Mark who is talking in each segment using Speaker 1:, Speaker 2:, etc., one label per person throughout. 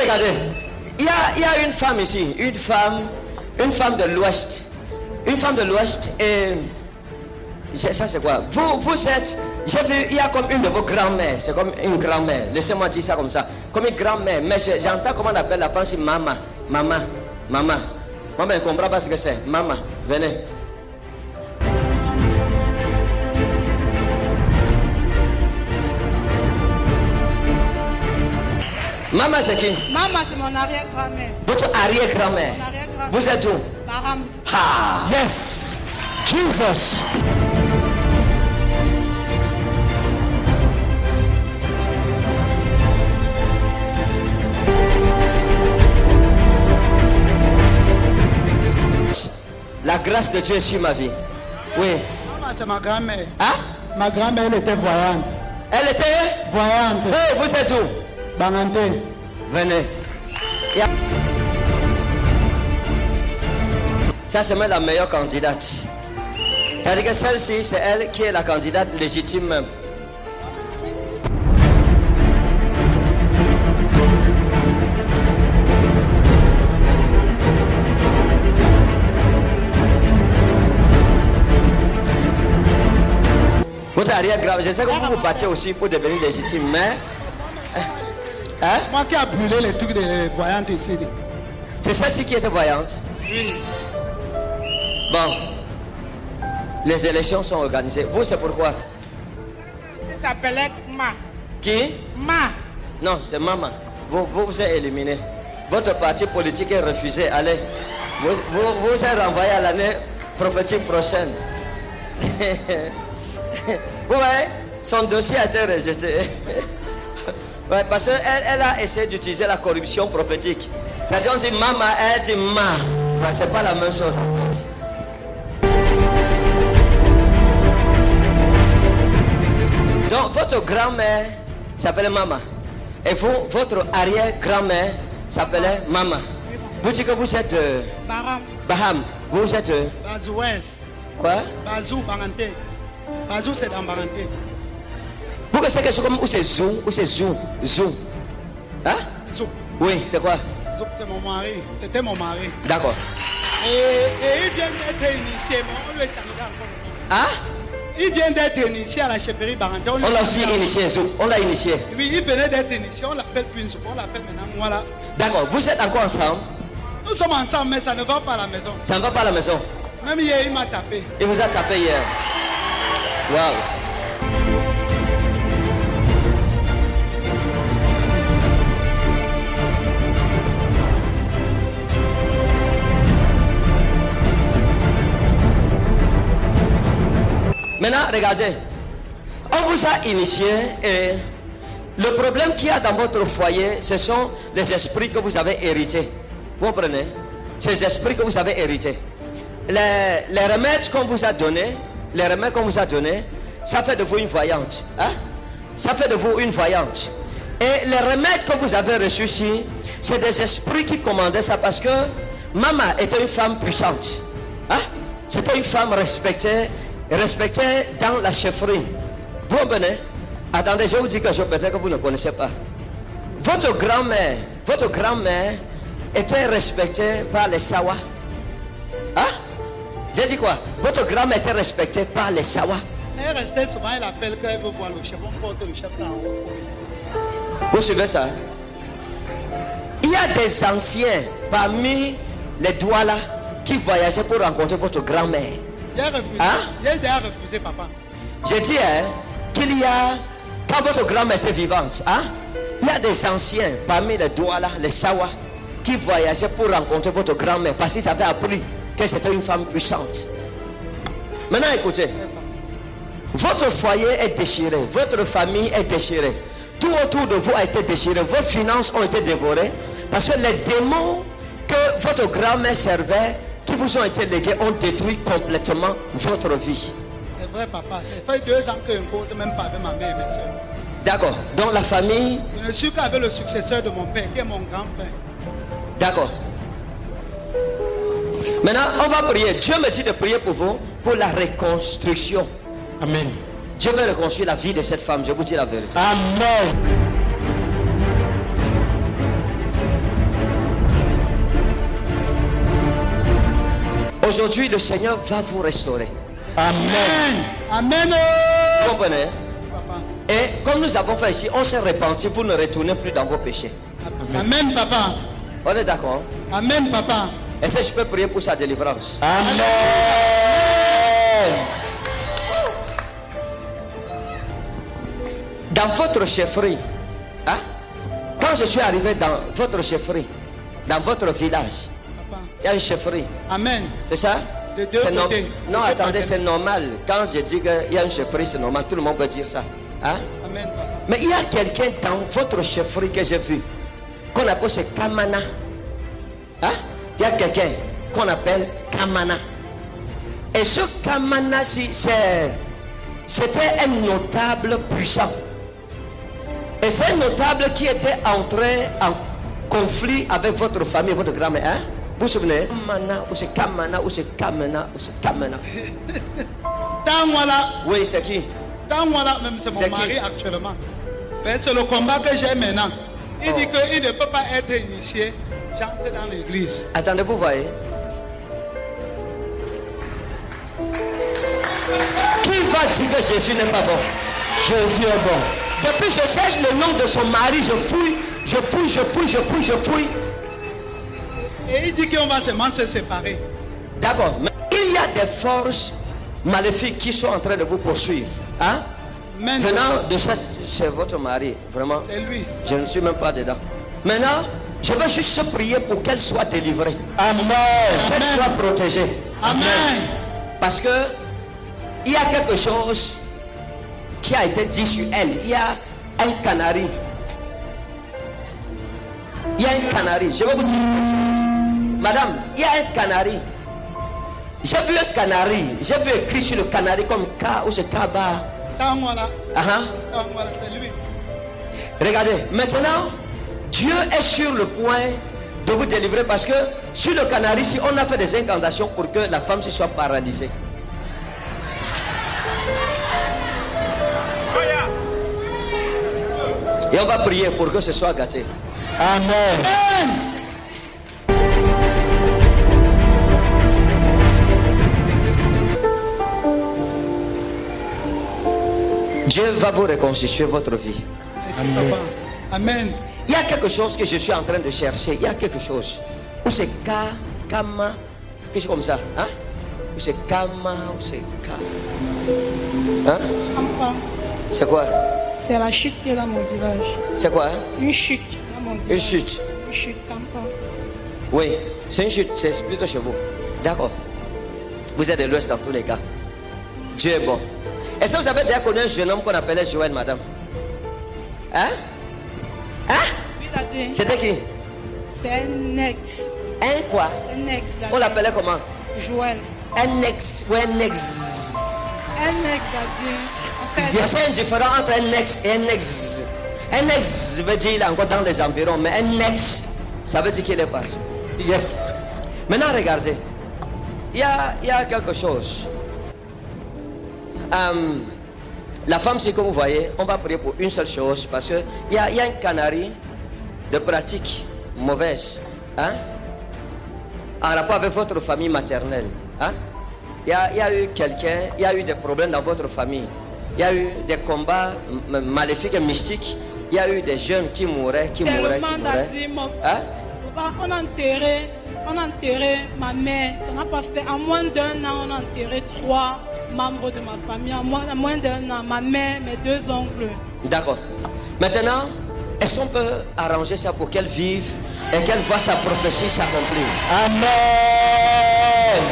Speaker 1: regardez. Il y a une femme ici, une femme de l'Ouest. Une femme de l'Ouest et... Ça c'est quoi? Vous êtes... J'ai vu, il y a comme une de vos grand-mères. C'est comme une grand-mère. Laissez-moi dire ça comme ça. Comme une grand-mère. Mais j'entends comment on appelle la femme, c'est maman. Maman. Maman. Moi, je ne comprends pas ce que c'est. Maman, venez. Maman, c'est qui?
Speaker 2: Maman, c'est mon arrière-grand-mère.
Speaker 1: Votre arrière-grand-mère?
Speaker 2: Mon arrière-grand-mère.
Speaker 1: Vous êtes où?
Speaker 2: Baham.
Speaker 1: Ah!
Speaker 3: Yes. Jesus.
Speaker 1: La grâce de Dieu est sur ma vie. Oui.
Speaker 3: Maman, c'est ma grand-mère.
Speaker 1: Hein?
Speaker 3: Ma grand-mère, elle était voyante.
Speaker 1: Elle était?
Speaker 3: Voyante.
Speaker 1: Hey, vous êtes où?
Speaker 3: Bangante.
Speaker 1: Venez. Ça, c'est même la meilleure candidate. C'est-à-dire que celle-ci, c'est elle qui est la candidate légitime même. Votre arrière-grand, je sais que vous vous battez aussi pour devenir légitime, mais... Hein?
Speaker 3: Moi qui a brûlé les trucs de voyantes ici.
Speaker 1: C'est celle-ci qui était voyante?
Speaker 3: Oui.
Speaker 1: Bon. Les élections sont organisées. Vous, c'est pourquoi?
Speaker 2: Ça s'appelait Ma.
Speaker 1: Qui?
Speaker 2: Ma.
Speaker 1: Non, c'est maman. Vous êtes éliminé. Votre parti politique est refusé. Allez. Vous êtes renvoyé à l'année prophétique prochaine. Vous voyez, son dossier a été rejeté. Ouais, parce qu'elle a essayé d'utiliser la corruption prophétique. C'est-à-dire, on dit maman, elle dit ma. Ouais, c'est pas la même chose en fait. Donc, votre grand-mère s'appelait maman. Et vous, votre arrière-grand-mère s'appelait maman. Vous dites que vous êtes
Speaker 2: Baham.
Speaker 1: Baham. Vous êtes
Speaker 3: Bazou West.
Speaker 1: quoi?
Speaker 3: Bazou, Bangante. Bazou, c'est dans Bangante.
Speaker 1: Vous que c'est quelque chose comme ou c'est Zou ou c'est Zou? Zou. Hein?
Speaker 3: Zou.
Speaker 1: Oui, c'est quoi?
Speaker 3: Zou, c'est mon mari. C'était mon mari.
Speaker 1: D'accord.
Speaker 3: Et il vient d'être initié, mais on lui a changé encore le nom.
Speaker 1: Hein?
Speaker 3: Il vient d'être initié à la chefferie Bangante.
Speaker 1: On l'a aussi initié, Zou. On l'a initié.
Speaker 3: Oui, il venait d'être initié. On l'appelle plus une Zou. On l'appelle maintenant Voilà.
Speaker 1: D'accord. Vous êtes encore ensemble?
Speaker 3: Nous sommes ensemble, mais ça ne va pas à la maison.
Speaker 1: Ça ne va pas à la maison?
Speaker 3: Même hier, il m'a tapé.
Speaker 1: Il vous a tapé hier. Waouh. Maintenant, regardez. On vous a initié et le problème qu'il y a dans votre foyer, ce sont les esprits que vous avez hérités. Vous comprenez? Ces esprits que vous avez hérités. Les remèdes qu'on vous a donnés, ça fait de vous une voyante. Hein? Ça fait de vous une voyante. Et les remèdes que vous avez reçus ici, c'est des esprits qui commandaient ça parce que maman était une femme puissante. Hein? C'était une femme respectée dans la chefferie. Vous comprenez? Attendez, je vous dis quelque chose peut-être que vous ne connaissez pas. Votre grand-mère était respectée par les Sawa. Hein? J'ai dit quoi? Votre grand-mère était respectée par les Sawa.
Speaker 3: Elle restait souvent, elle appelle quand elle veut voir le chef. On porte le chef là en haut.
Speaker 1: Vous suivez ça? Il y a des anciens parmi les Douala qui voyageaient pour rencontrer votre grand-mère.
Speaker 3: Il a refusé.
Speaker 1: Hein?
Speaker 3: Il a déjà refusé, papa.
Speaker 1: J'ai dit qu'il y a, quand votre grand-mère était vivante, hein, il y a des anciens parmi les Douala, les Sawa, qui voyageaient pour rencontrer votre grand-mère parce qu'ils avaient appris que c'était une femme puissante. Maintenant, écoutez. Votre foyer est déchiré, votre famille est déchirée. Tout autour de vous a été déchiré, vos finances ont été dévorées parce que les démons que votre grand-mère servait, qui vous ont été légués, ont détruit complètement votre vie.
Speaker 3: C'est vrai, papa. Ça fait 2 ans que je ne cause même pas avec ma mère et mes soeurs.
Speaker 1: D'accord. Donc la famille...
Speaker 3: Je ne suis qu'avec le successeur de mon père, qui est mon grand frère.
Speaker 1: D'accord. Maintenant, on va prier. Dieu me dit de prier pour vous, pour la reconstruction.
Speaker 4: Amen.
Speaker 1: Dieu veut reconstruire la vie de cette femme, je vous dis la vérité.
Speaker 4: Amen.
Speaker 1: Aujourd'hui, le Seigneur va vous restaurer.
Speaker 3: Amen. Amen.
Speaker 1: Vous comprenez?
Speaker 3: Papa.
Speaker 1: Et comme nous avons fait ici, on s'est repenti, vous ne retournez plus dans vos péchés.
Speaker 3: Amen, papa.
Speaker 1: On est d'accord?
Speaker 3: Amen, papa.
Speaker 1: Est-ce que je peux prier pour sa délivrance?
Speaker 4: Amen.
Speaker 1: Dans votre chefferie, hein? Quand je suis arrivé dans votre chefferie, dans votre village,
Speaker 3: Papa.
Speaker 1: il y a une chefferie.
Speaker 3: Amen.
Speaker 1: C'est ça?
Speaker 3: De deux
Speaker 1: C'est
Speaker 3: côtés.
Speaker 1: Non,
Speaker 3: De deux
Speaker 1: attendez,
Speaker 3: côtés.
Speaker 1: c'est normal. Quand je dis qu'il y a une chefferie, c'est normal. Tout le monde peut dire ça. Hein?
Speaker 3: Amen, papa.
Speaker 1: Mais il y a quelqu'un dans votre chefferie que j'ai vu, qu'on appelle ce Kamana. Hein? Il y a quelqu'un qu'on appelle Kamana. Et ce Kamana-ci, c'était un notable puissant. Et c'est un notable qui était entré en conflit avec votre famille, votre grand-mère. Hein? Vous vous souvenez? Kamana, ou c'est Kamana, ou c'est Kamana, ou c'est Kamana.
Speaker 3: Dans voilà,
Speaker 1: Oui, c'est qui?
Speaker 3: même c'est
Speaker 1: C'est
Speaker 3: mon
Speaker 1: qui?
Speaker 3: mari actuellement. Mais c'est le combat que j'ai maintenant. Il dit qu'il ne peut pas être initié. J'entre dans l'église.
Speaker 1: Attendez, vous voyez? Qui va dire que Jésus n'est pas bon? Jésus est bon. Depuis je cherche le nom de son mari, je fouille.
Speaker 3: Et il dit qu'on va seulement se séparer.
Speaker 1: D'accord. Mais il y a des forces maléfiques qui sont en train de vous poursuivre. Hein?
Speaker 3: Amen.
Speaker 1: Venant de c'est votre mari, vraiment.
Speaker 3: C'est lui.
Speaker 1: Je ne suis même pas dedans. Maintenant, je veux juste prier pour qu'elle soit délivrée.
Speaker 4: Amen.
Speaker 1: Qu'elle
Speaker 3: Amen.
Speaker 1: soit protégée.
Speaker 3: Amen.
Speaker 1: Parce que il y a quelque chose qui a été dit sur elle. Il y a un canari. Il y a un canari. Je vais vous dire quelque chose. Madame, il y a un canari. J'ai vu un canari. J'ai vu écrit sur le canari comme K ou c'est Kaba.
Speaker 3: Dans voilà.
Speaker 1: Uh-huh.
Speaker 3: Dans voilà, c'est lui.
Speaker 1: Regardez, maintenant, Dieu est sur le point de vous délivrer parce que sur le canari, si on a fait des incantations pour que la femme se soit paralysée. Et on va prier pour que ce soit gâté.
Speaker 4: Amen.
Speaker 3: Amen.
Speaker 1: Dieu va vous reconstituer votre vie.
Speaker 3: Merci, papa. Amen.
Speaker 1: Il y a quelque chose que je suis en train de chercher. Il y a quelque chose. Ou c'est Kama, quelque chose comme ça. Hein? Ou c'est Kama, ou c'est Ka. Hein?
Speaker 2: Papa,
Speaker 1: C'est quoi?
Speaker 2: c'est la chute qui est dans mon village.
Speaker 1: C'est quoi? Hein?
Speaker 2: Une chute dans mon village.
Speaker 1: Une chute.
Speaker 2: Une chute, papa.
Speaker 1: Oui, c'est une chute, c'est plutôt chez vous. D'accord. Vous êtes de l'Ouest dans tous les cas. Dieu est bon. Est-ce que vous avez déjà connu un jeune homme qu'on appelait Joël, madame? Hein? Hein?
Speaker 2: Lui, il a dit,
Speaker 1: C'était qui?
Speaker 2: c'est un ex.
Speaker 1: Un quoi?
Speaker 2: Un ex. il a
Speaker 1: On
Speaker 2: dit,
Speaker 1: l'appelait comment?
Speaker 2: Joël.
Speaker 1: Un ex ou un ex.
Speaker 2: Un ex, il a dit. En
Speaker 1: Il y
Speaker 2: fait,
Speaker 1: a une différence entre un ex et un ex. Un ex veut dire qu'il est encore dans les environs, mais un ex, ça veut dire qu'il est parti.
Speaker 4: Yes.
Speaker 1: Maintenant, regardez. Il y a quelque chose. La femme, c'est que vous voyez, on va prier pour une seule chose, parce qu'il y a un canari de pratique mauvaise, hein, en rapport avec votre famille maternelle. Hein. Il y a eu quelqu'un, il y a eu des problèmes dans votre famille. Il y a eu des combats maléfiques et mystiques. Il y a eu des jeunes qui mouraient, qui mouraient, qui mouraient. Hein?
Speaker 2: Papa, on a enterré ma mère. Ça n'a pas fait. En moins d'un an, on a enterré 3 membres de ma famille. En moins d'un an, ma mère, mes 2 oncles.
Speaker 1: D'accord. Maintenant, est-ce qu'on peut arranger ça pour qu'elle vive et qu'elle voit sa prophétie s'accomplir?
Speaker 4: Amen.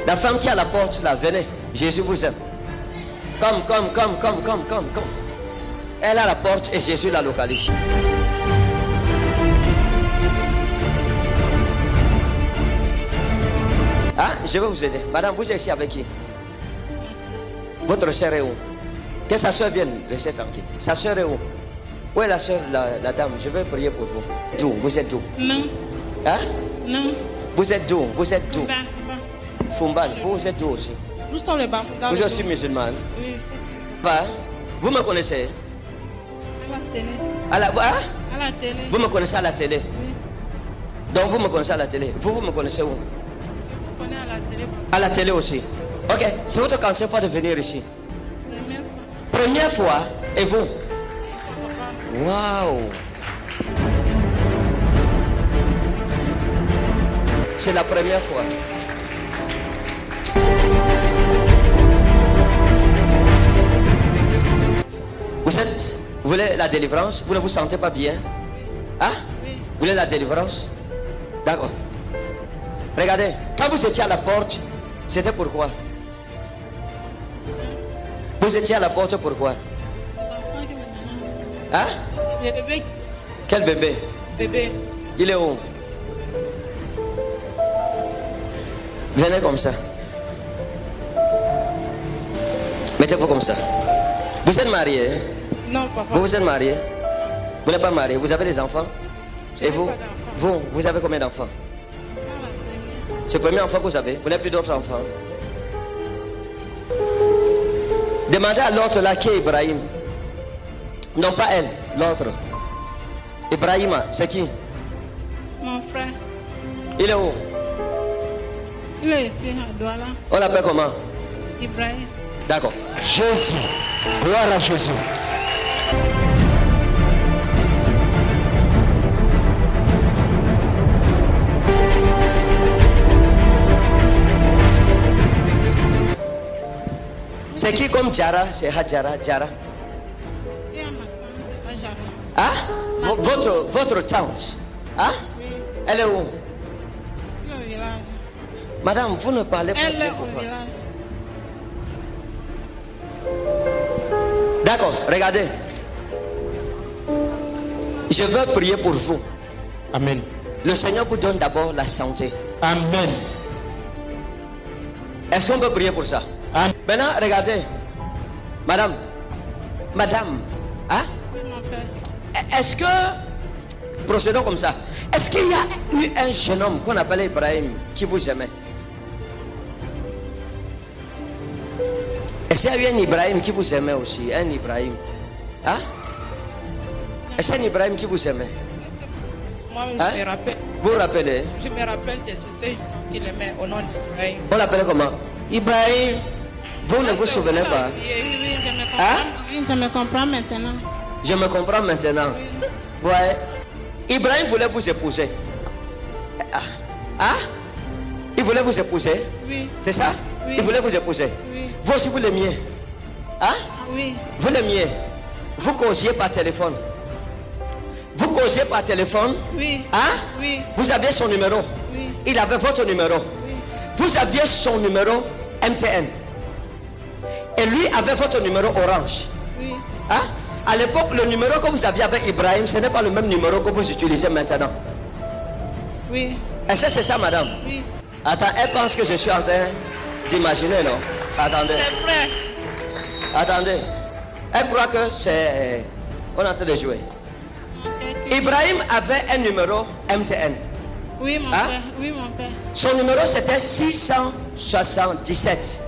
Speaker 1: La femme qui est à la porte là, venez. Jésus vous aime. Comme. Elle est à la porte et Jésus la localise. Ah, je vais vous aider. Madame, vous êtes ici avec qui? Votre soeur est où? Que sa soeur vienne, laissez tranquille. Sa soeur est où? Où est la soeur, la dame? Je vais prier pour vous. D'où? Vous êtes d'où?
Speaker 2: Non,
Speaker 1: Hein?
Speaker 2: non.
Speaker 1: Vous êtes d'où? Vous êtes d'où?
Speaker 2: Bah,
Speaker 1: Fumban. Vous êtes d'où aussi?
Speaker 2: nous sommes les Bamouda.
Speaker 1: Vous êtes aussi musulmane?
Speaker 2: Oui.
Speaker 1: Bah, vous me connaissez?
Speaker 2: Elle va tenir.
Speaker 1: À la, hein?
Speaker 2: À la télé.
Speaker 1: Vous me connaissez à la télé.
Speaker 2: Oui.
Speaker 1: Donc vous me connaissez à la télé. Vous me connaissez où?
Speaker 2: Je vous connais à la télé.
Speaker 1: À la télé aussi. Ok, c'est votre quatrième fois de venir ici.
Speaker 2: Première fois.
Speaker 1: Première fois. Et vous?
Speaker 2: Papa.
Speaker 1: Waouh! C'est la première fois. Vous voulez la délivrance? Vous ne vous sentez pas bien? Hein?
Speaker 2: Oui.
Speaker 1: Vous voulez la délivrance? D'accord. Regardez, quand vous étiez à la porte, c'était pourquoi? Vous étiez à la porte pourquoi?
Speaker 2: L'enfant qui me menace.
Speaker 1: Hein?
Speaker 2: Le bébé.
Speaker 1: Quel bébé?
Speaker 2: Bébé.
Speaker 1: Il est où? Venez comme ça. Mettez-vous comme ça. Vous êtes marié? Hein?
Speaker 2: Non, papa.
Speaker 1: Vous êtes marié? Vous n'êtes pas marié? Vous avez des enfants?
Speaker 2: Je
Speaker 1: Et
Speaker 2: n'ai
Speaker 1: vous?
Speaker 2: pas d'enfant.
Speaker 1: Vous avez combien d'enfants?
Speaker 2: Pas la première.
Speaker 1: C'est le premier enfant que vous avez? Vous n'avez plus d'autres enfants? Demandez à l'autre là qui est Ibrahim. Non, pas elle, l'autre. Ibrahima, c'est qui?
Speaker 2: Mon frère.
Speaker 1: Il est où?
Speaker 2: Il est ici à Douala.
Speaker 1: On l'appelle comment?
Speaker 2: Ibrahim.
Speaker 1: D'accord.
Speaker 4: Jésus. Gloire à Jésus.
Speaker 1: C'est qui comme Jara? C'est Hajara, Jara.
Speaker 2: Et à ma tante, à Jara.
Speaker 1: Hein? Votre tante. Hein?
Speaker 2: Oui.
Speaker 1: Elle est où?
Speaker 2: Il est au village.
Speaker 1: Madame, vous ne parlez pas
Speaker 2: Elle est
Speaker 1: bien
Speaker 2: au
Speaker 1: pourquoi?
Speaker 2: village.
Speaker 1: D'accord, regardez. Je veux prier pour vous.
Speaker 4: Amen.
Speaker 1: Le Seigneur vous donne d'abord la santé.
Speaker 4: Amen.
Speaker 1: Est-ce qu'on peut prier pour ça?
Speaker 4: Amen.
Speaker 1: Maintenant, regardez. Madame. Hein?
Speaker 2: Oui, mon père.
Speaker 1: Est-ce que, procédons comme ça, est-ce qu'il y a eu un jeune homme qu'on appelait Ibrahim qui vous aimait? Est-ce qu'il y a eu un Ibrahim qui vous aimait aussi? Un Ibrahim? Hein? Est-ce un Ibrahim qui vous aimait?
Speaker 5: Moi,
Speaker 1: Hein?
Speaker 5: je me rappelle.
Speaker 1: Vous vous rappelez?
Speaker 5: Je me rappelle de ce qui l'aimait au nom d'Ibrahim.
Speaker 1: On l'appelait comment?
Speaker 5: Ibrahim.
Speaker 1: Vous ne vous souvenez pas?
Speaker 2: Oui, je me comprends.
Speaker 1: Hein?
Speaker 2: Oui, je me comprends maintenant.
Speaker 1: Je me comprends maintenant. Ouais. Ibrahim voulait vous épouser. Ah. Hein? Il voulait vous épouser?
Speaker 2: Oui.
Speaker 1: C'est ça?
Speaker 2: Oui.
Speaker 1: Il voulait vous épouser?
Speaker 2: Oui.
Speaker 1: Vous aussi vous l'aimiez? Hein?
Speaker 2: Oui.
Speaker 1: Vous l'aimiez? Vous causiez par téléphone? Vous causiez par téléphone?
Speaker 2: Oui.
Speaker 1: Hein?
Speaker 2: Oui.
Speaker 1: Vous aviez son numéro?
Speaker 2: Oui.
Speaker 1: Il avait votre numéro?
Speaker 2: Oui.
Speaker 1: Vous aviez son numéro MTN? Et lui avait votre numéro Orange?
Speaker 2: Oui.
Speaker 1: Hein? À l'époque, le numéro que vous aviez avec Ibrahim, ce n'est pas le même numéro que vous utilisez maintenant.
Speaker 2: Oui.
Speaker 1: Est-ce que c'est ça, madame?
Speaker 2: Oui.
Speaker 1: Attends, elle pense que je suis en train d'imaginer, non? Attendez.
Speaker 2: C'est vrai.
Speaker 1: Attendez. Elle croit que c'est... On est en train de jouer.
Speaker 2: Ok.
Speaker 1: Ibrahim avait un numéro MTN.
Speaker 2: Oui, mon
Speaker 1: Hein?
Speaker 2: père. Oui, mon père.
Speaker 1: Son numéro c'était 677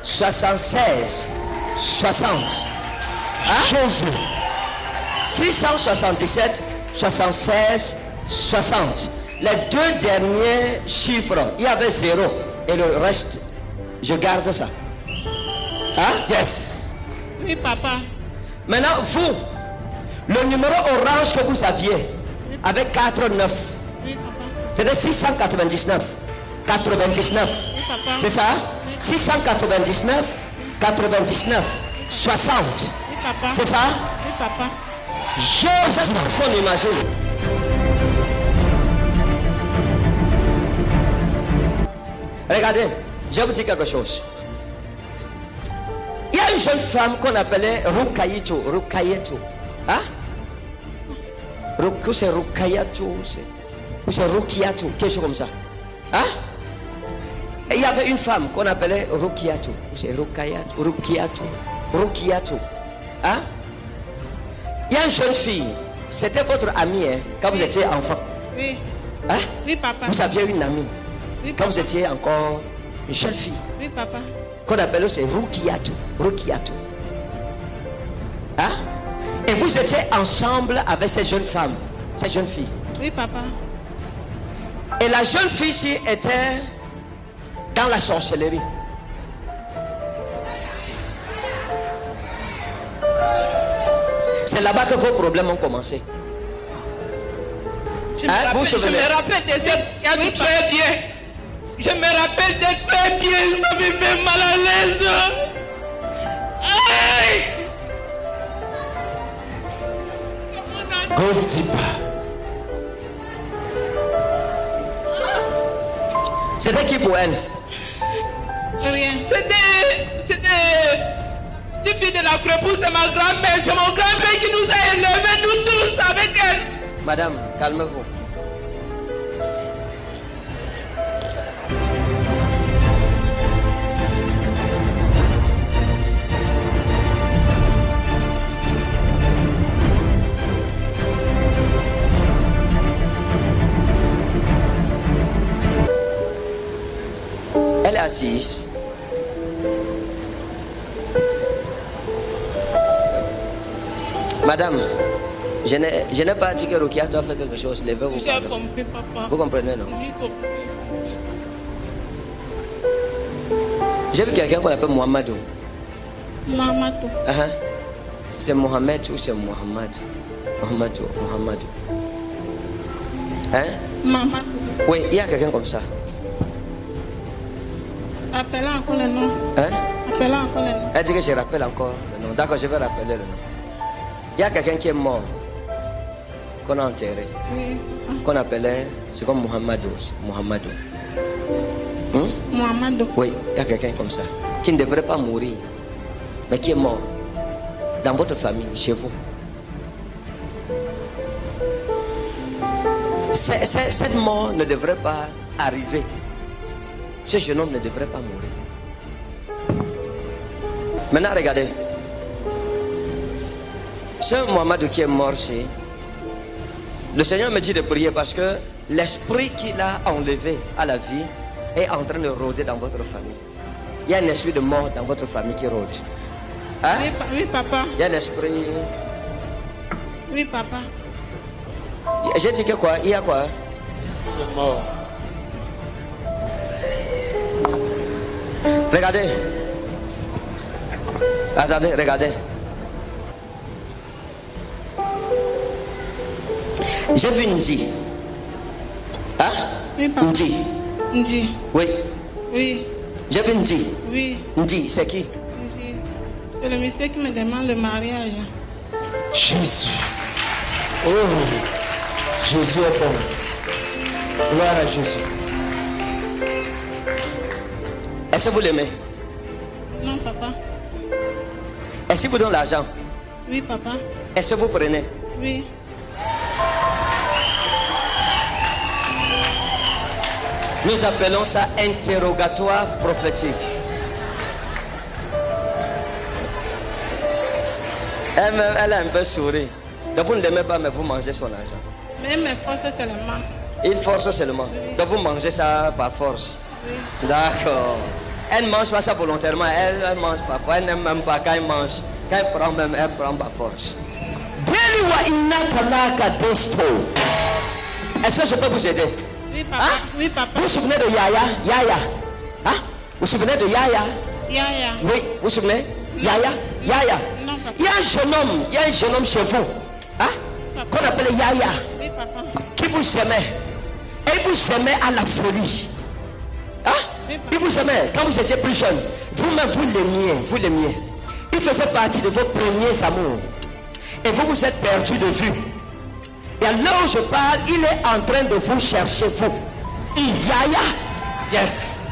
Speaker 1: 76 60. Hein?
Speaker 4: Jésus.
Speaker 1: 677 76 60. Les deux derniers chiffres, il y avait 0 et le reste, je garde ça. Hein?
Speaker 4: Yes.
Speaker 2: Oui, papa.
Speaker 1: Maintenant, vous, le numéro orange que vous aviez avec 49,
Speaker 2: Oui, papa.
Speaker 1: c'était 699 99.
Speaker 2: Oui, papa.
Speaker 1: C'est ça? 699 99 60.
Speaker 2: Oui, papa.
Speaker 1: C'est ça?
Speaker 2: Oui, papa.
Speaker 1: C'est ce qu'on imagine. Regardez, je vais vous dire quelque chose. Il y a une jeune femme qu'on appelait Rukayeto. Hein? C'est Rukayato, ou c'est Rukiato, quelque chose comme ça. Hein? Et il y avait une femme qu'on appelait Rukiato, ou c'est Rukiato. Hein? Il y a une jeune fille, c'était votre amie hein, quand vous étiez enfant.
Speaker 2: Oui.
Speaker 1: Hein?
Speaker 2: Oui, papa.
Speaker 1: Vous aviez une amie
Speaker 2: Oui,
Speaker 1: quand
Speaker 2: papa.
Speaker 1: vous étiez encore une jeune fille
Speaker 2: Oui, papa.
Speaker 1: qu'on appelle c'est Rukiato. Hein? Et Et vous étiez ensemble avec cette jeune femme, cette jeune fille.
Speaker 2: Oui, papa.
Speaker 1: Et la jeune fille ici était dans la sorcellerie. C'est là-bas que vos problèmes ont commencé.
Speaker 5: Je me rappelle de cette oui, très bien. Je me rappelle de très bien. Ça me fait mal à l'aise. Aïe!
Speaker 4: Godziba.
Speaker 1: C'était qui pour elle?
Speaker 2: Rien.
Speaker 5: C'était petite fille de la crépousse de ma grand-mère. C'est mon grand-père qui nous a élevés, nous tous, avec elle.
Speaker 1: Madame, calmez-vous. Elle est assise. Madame, je n'ai pas dit que Rokia doit faire quelque chose. Levez-vous.
Speaker 2: J'ai compris, papa.
Speaker 1: Vous comprenez, non?
Speaker 2: J'ai compris.
Speaker 1: J'ai vu quelqu'un qu'on appelle Mohamedou.
Speaker 2: Mamadou.
Speaker 1: C'est Mohamed ou c'est Mohamed? Mohamedou. Hein?
Speaker 2: Mamadou.
Speaker 1: Oui, il y a quelqu'un comme ça.
Speaker 2: Appelez encore le nom.
Speaker 1: Hein?
Speaker 2: Appelez encore le nom.
Speaker 1: Elle dit que je rappelle encore le nom. D'accord, je vais rappeler le nom. Il y a quelqu'un qui est mort, qu'on a enterré,
Speaker 2: Oui.
Speaker 1: qu'on appelait, c'est comme Mohamedou. Mohamedou.
Speaker 2: Mohamedou.
Speaker 1: Oui, il y a quelqu'un comme ça, qui ne devrait pas mourir, mais qui est mort dans votre famille, chez vous. Cette mort ne devrait pas arriver. Ce jeune homme ne devrait pas mourir. Maintenant, regardez. Ce Mohamedou qui est mort, le Seigneur me dit de prier parce que l'esprit qu'il a enlevé à la vie est en train de rôder dans votre famille. Il y a un esprit de mort dans votre famille qui rôde. Hein?
Speaker 2: Oui, papa.
Speaker 1: Il y a un esprit.
Speaker 2: Oui, papa.
Speaker 1: J'ai dit que quoi? Il y a quoi?
Speaker 4: Il est mort.
Speaker 1: Regardez. Attendez, regardez. J'ai vu Ndi. Hein?
Speaker 2: Oui, papa.
Speaker 1: Ndi.
Speaker 2: Ndi.
Speaker 1: Oui.
Speaker 2: Oui.
Speaker 1: J'ai vu Ndi.
Speaker 2: Oui.
Speaker 1: Ndi, c'est qui?
Speaker 2: Ndi. C'est le monsieur qui me demande le mariage.
Speaker 4: Jésus. Oh, Jésus est bon. Gloire à Jésus.
Speaker 1: Est-ce que vous l'aimez?
Speaker 2: Non, papa.
Speaker 1: Est-ce qu'il vous donne l'argent?
Speaker 2: Oui, papa.
Speaker 1: Est-ce que vous prenez?
Speaker 2: Oui.
Speaker 1: Nous appelons ça interrogatoire prophétique. Elle a un peu souri. Donc vous ne l'aimez pas, mais vous mangez son argent.
Speaker 2: Mais mes forces seulement.
Speaker 1: Il force seulement.
Speaker 2: Oui.
Speaker 1: Donc vous mangez ça par force.
Speaker 2: Oui.
Speaker 1: D'accord. Elle ne mange pas ça volontairement. Elle mange pas. Elle n'aime même pas quand elle mange. Quand elle prend même, elle prend par force. Est-ce que je peux vous aider?
Speaker 2: Oui, papa.
Speaker 1: Hein?
Speaker 2: Oui, papa.
Speaker 1: Vous vous souvenez de Yaya? Yaya? Hein? Vous vous souvenez de Yaya?
Speaker 2: Yaya.
Speaker 1: Oui, vous vous souvenez? Yaya? Yaya?
Speaker 2: Non, papa.
Speaker 1: Il y a un jeune homme chez vous. Hein?
Speaker 2: Papa.
Speaker 1: Qu'on appelle Yaya.
Speaker 2: Oui, papa.
Speaker 1: Qui vous aimait. Et vous aimait à la folie. Hein?
Speaker 2: Oui, papa.
Speaker 1: Il vous aimait quand vous étiez plus jeune. Vous-même, vous l'aimiez. Il faisait partie de vos premiers amours. Et vous vous êtes perdu de vue. Et à l'heure où je parle, il est en train de vous chercher, vous. Yaya.
Speaker 4: Yes.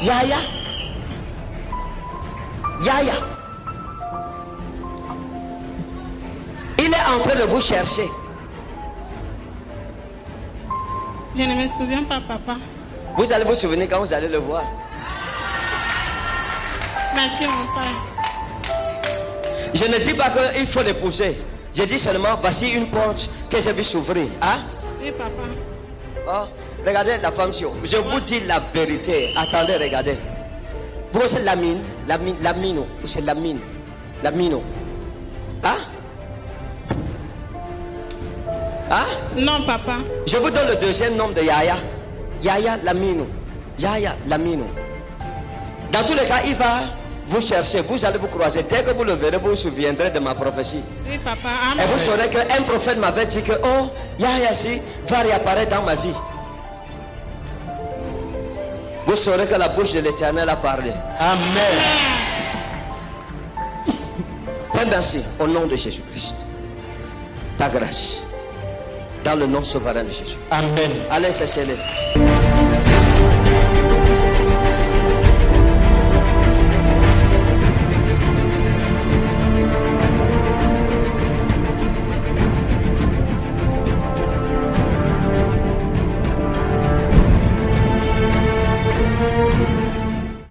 Speaker 1: Yaya. Yaya. Il est en train de vous chercher.
Speaker 2: Je ne me souviens pas, papa.
Speaker 1: Vous allez vous souvenir quand vous allez le voir.
Speaker 2: Merci, mon père.
Speaker 1: Je ne dis pas qu'il faut l'épouser. Je dis seulement, voici une porte que j'ai vu s'ouvrir. Hein?
Speaker 2: Oui, papa.
Speaker 1: Oh, regardez la femme sur. Je vous dis la vérité. Attendez, regardez. Vous c'est Lamino. Ou c'est Lamino. Hein? Hein?
Speaker 5: Non, papa.
Speaker 1: Je vous donne le deuxième nom de Yaya. Yaya Lamino. Yaya Lamino. Dans tous les cas, il va vous chercher. Vous allez vous croiser. Dès que vous le verrez, vous vous souviendrez de ma prophétie.
Speaker 5: Oui, papa.
Speaker 1: Et
Speaker 5: Amen.
Speaker 1: vous saurez qu'un prophète m'avait dit que oh, Yaya si va réapparaître dans ma vie. Vous saurez que la bouche de l'Éternel a parlé.
Speaker 4: Amen.
Speaker 1: Père, merci au nom de Jésus-Christ. Ta grâce. Dans le nom souverain de Jésus.
Speaker 4: Amen.
Speaker 1: Allez, cessez-le.